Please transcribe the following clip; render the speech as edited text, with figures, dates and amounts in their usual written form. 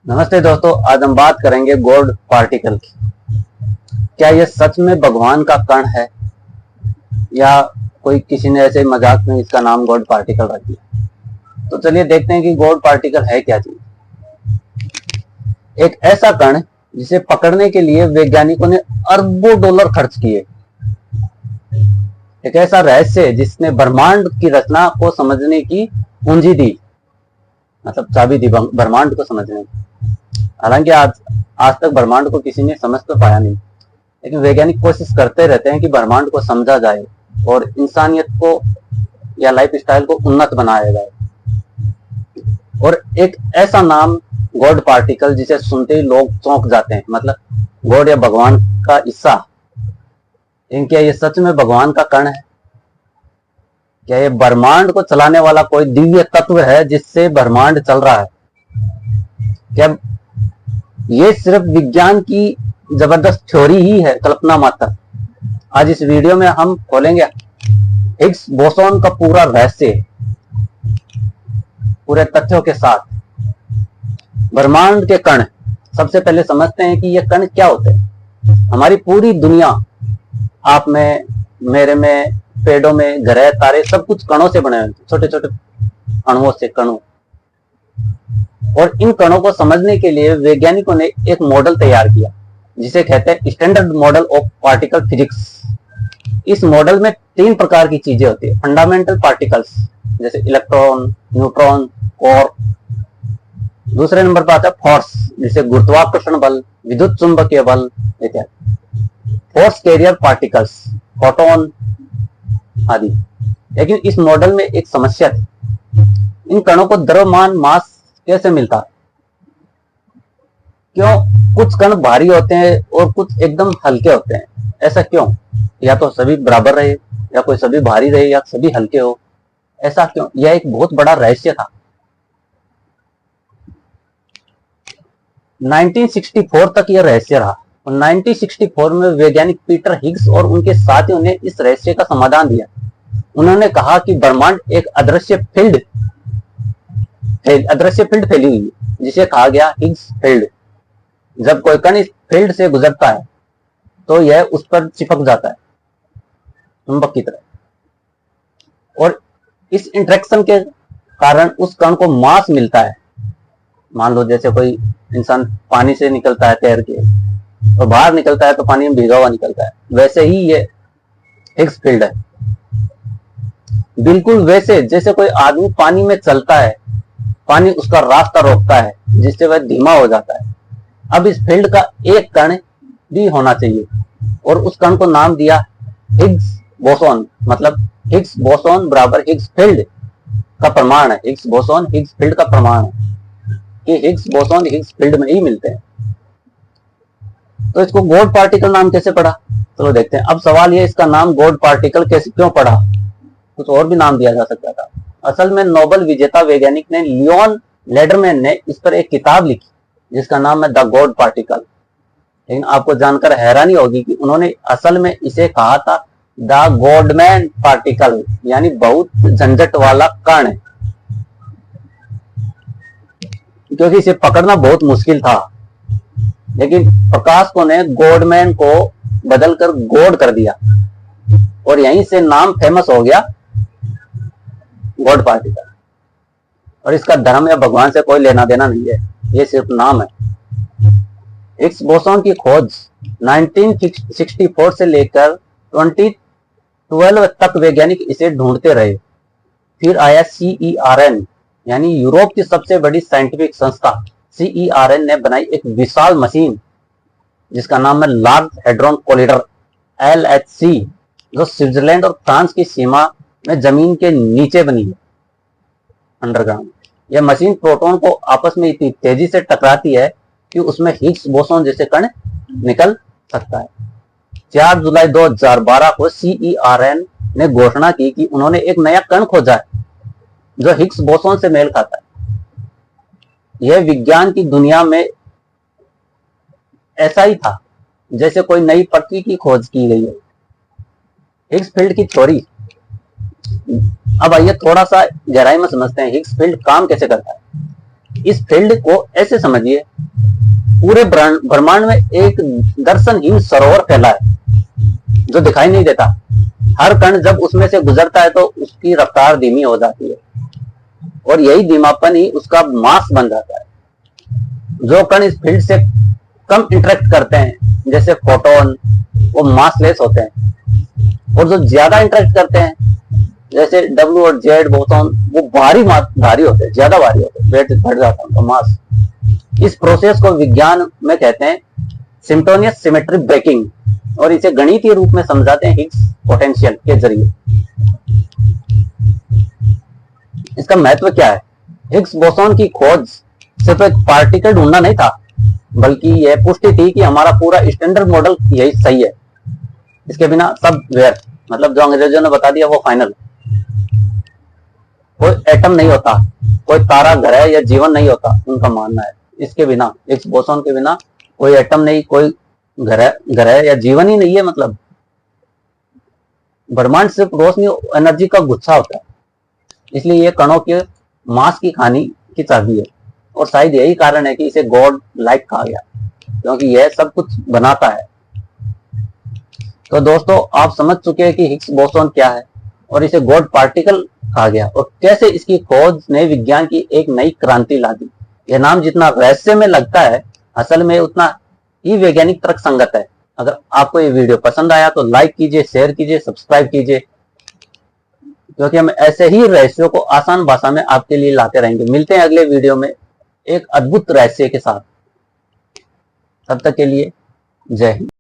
नमस्ते दोस्तों, आज हम बात करेंगे गॉड पार्टिकल की। क्या यह सच में भगवान का कण है या कोई किसी ने ऐसे मजाक में इसका नाम गॉड पार्टिकल रख दिया? तो चलिए देखते हैं कि गॉड पार्टिकल है क्या चीज। एक ऐसा कण जिसे पकड़ने के लिए वैज्ञानिकों ने अरबों डॉलर खर्च किए। एक ऐसा रहस्य जिसने ब्रह्मांड की रचना को समझने की पूंजी दी, मतलब चाबी दी ब्रह्मांड को समझने की। हालांकि आज तक ब्रह्मांड को किसी ने समझ तो पाया नहीं, लेकिन वैज्ञानिक कोशिश करते रहते हैं कि ब्रह्मांड को समझा जाए और इंसानियत को या लाइफ स्टाइल को उन्नत बनाया जाए। और एक ऐसा नाम गॉड पार्टिकल जिसे सुनते ही लोग चौंक जाते हैं, मतलब गॉड या भगवान का हिस्सा। क्या ये सच में भगवान का कण है? क्या ये ब्रह्मांड को चलाने वाला कोई दिव्य तत्व है जिससे ब्रह्मांड चल रहा है? क्या ये सिर्फ विज्ञान की जबरदस्त थ्योरी ही है, कल्पना मात्र? आज इस वीडियो में हम खोलेंगे हिग्स बोसोन का पूरा रहस्य, पूरे तथ्यों के साथ। ब्रह्मांड के कण, सबसे पहले समझते हैं कि ये कण क्या होते हैं। हमारी पूरी दुनिया, आप में, मेरे में, पेड़ों में, ग्रह, तारे, सब कुछ कणों से बने हुए, छोटे छोटे अणुओं से, कणों। और इन कणों को समझने के लिए वैज्ञानिकों ने एक मॉडल तैयार किया जिसे कहते हैं standard model of particle physics. इस मॉडल में 3 प्रकार की चीजें होती है। फंडामेंटल पार्टिकल्स जैसे इलेक्ट्रॉन, न्यूट्रॉन, कोर। दूसरे नंबर पर आता है फोर्स, जैसे गुरुत्वाकर्षण बल, विद्युत चुंबकीय बल इत्यादि। फोर्स कैरियर पार्टिकल्स, फोटोन आदि। लेकिन इस मॉडल में एक समस्या थी, इन कणों को द्रव्यमान, मास कैसे मिलता है? क्यों कुछ कण भारी होते हैं और कुछ एकदम हल्के होते हैं? ऐसा क्यों? या तो सभी बराबर रहे, या कोई सभी भारी रहे, या सभी हल्के हो, ऐसा क्यों? यह एक बहुत बड़ा रहस्य था। 1964 तक यह रहस्य रहा और 1964 में वैज्ञानिक पीटर हिग्स और उनके साथियों ने इस रहस्य का समाधान दिया। उन्होंने कहा कि ब्रह्मांड एक अदृश्य फील्ड फैली हुई है जिसे कहा गया हिग्स फील्ड। जब कोई कण इस फील्ड से गुजरता है तो यह उस पर चिपक जाता है चुंबक की तरह, और इस इंटरेक्शन के कारण उस कण को मास मिलता है। मान लो जैसे कोई इंसान पानी से निकलता है तैर के और बाहर निकलता है तो पानी में भीगा हुआ निकलता है, वैसे ही ये हिग्स फील्ड है। बिल्कुल वैसे जैसे कोई आदमी पानी में चलता है, पानी उसका रास्ता रोकता है जिससे वह धीमा हो जाता है। अब इस फील्ड का एक कण भी होना चाहिए और उस कण को नाम दिया हिग्स बोसोन। मतलब हिग्स बोसोन बराबर हिग्स फील्ड का प्रमाण है। हिग्स बोसोन हिग्स फील्ड का प्रमाण है कि हिग्स बोसोन हिग्स फील्ड में ही मिलते हैं। तो इसको गॉड पार्टिकल नाम कैसे पड़ा? चलो देखते हैं। अब सवाल ये, इसका नाम गॉड पार्टिकल कैसे क्यों पड़ा? कुछ और भी नाम दिया जा सकता था। असल में नोबेल विजेता वैज्ञानिक ने लियोन लेडरमैन ने इस पर एक किताब लिखी जिसका नाम है द गॉड पार्टिकल। लेकिन आपको जानकर हैरानी होगी कि उन्होंने असल में इसे कहा था द गॉडमैन पार्टिकल, यानी बहुत झंझट वाला कण, क्योंकि इसे पकड़ना बहुत मुश्किल था। लेकिन प्रकाशकों ने गॉडमैन को बदलकर गॉड कर दिया और यहीं से नाम फेमस हो गया गॉड पार्टिकल। और इसका धर्म या भगवान से कोई लेना देना नहीं है, ये सिर्फ नाम है। हिग्स बोसोन की खोज 1964 से लेकर 2012 तक वैज्ञानिक इसे ढूंढते रहे। फिर आया CERN, यानी यूरोप की सबसे बड़ी साइंटिफिक संस्था। CERN ने बनाई एक विशाल मशीन जिसका नाम है लार्ज हेड्रॉन कोलिडर LHC, जो स्विट्जरलैंड और फ्रांस की सीमा में जमीन के नीचे बनी है, अंडरग्राउंड। यह मशीन प्रोटॉन को आपस में इतनी तेजी से टकराती है कि उसमें हिग्स बोसोन जैसे कण निकल सकता है। 4 जुलाई 2012 को CERN ने घोषणा की कि उन्होंने एक नया कण खोजा है जो हिग्स बोसोन से मेल खाता है। यह विज्ञान की दुनिया में ऐसा ही था जैसे कोई नई पृथ्वी की खोज की गई है। हिग्स फील्ड की थ्योरी। अब आइए थोड़ा सा गहराई में समझते हैं हिग्स फील्ड काम कैसे करता है। इस फील्ड को ऐसे समझिए पूरे ब्रह्मांड में एक दर्शनहीन सरोवर फैला है जो दिखाई नहीं देता। हर कण जब उसमें से गुजरता है तो उसकी रफ्तार धीमी हो जाती है और यही धीमापन ही उसका मास बन जाता है। जो कण इस फील्ड से कम इंटरेक्ट करते हैं जैसे फोटोन, वो मासलेस होते हैं, और जो ज्यादा इंटरेक्ट करते हैं जैसे डब्ल्यू और जेड बोसॉन, वो भारी होते हैं, ज्यादा भारी होते हैं, वेट बढ़ जाता है उनका मास। इस प्रोसेस को विज्ञान में कहते हैं सिम्टोनियस सिमेट्री ब्रेकिंग, और इसे गणितीय रूप में समझाते हैं हिग्स पोटेंशियल के जरिए। इसका महत्व क्या है? हिग्स बोसॉन की खोज सिर्फ एक पार्टिकल ढूंढना नहीं था, बल्कि यह पुष्टि थी कि हमारा पूरा स्टैंडर्ड मॉडल यही सही है। इसके बिना सब व्यर्थ, मतलब जो अंग्रेजों ने बता दिया वो फाइनल। कोई एटम नहीं होता, कोई तारा, ग्रह या जीवन नहीं होता, उनका मानना है। इसके बिना, हिग्स बोसॉन के बिना कोई एटम नहीं, कोई ग्रह या जीवन ही नहीं है। मतलब ब्रह्मांड सिर्फ रोशनी एनर्जी का गुच्छा होता है। इसलिए ये कणों के मास की कहानी की चाबी है, और शायद यही कारण है कि इसे गॉड लाइक कहा गया, क्योंकि यह सब कुछ बनाता है। तो दोस्तों, आप समझ चुके हैं कि हिग्स बोसॉन क्या है और इसे गॉड पार्टिकल कहा गया, और कैसे इसकी खोज ने विज्ञान की एक नई क्रांति ला दी। यह नाम जितना रहस्य में लगता है, असल में उतना ही वैज्ञानिक तर्क संगत है। अगर आपको ये वीडियो पसंद आया तो लाइक कीजिए, शेयर कीजिए, सब्सक्राइब कीजिए, क्योंकि हम ऐसे ही रहस्यों को आसान भाषा में आपके लिए लाते रहेंगे। मिलते हैं अगले वीडियो में एक अद्भुत रहस्य के साथ। तब तक के लिए जय हिंद।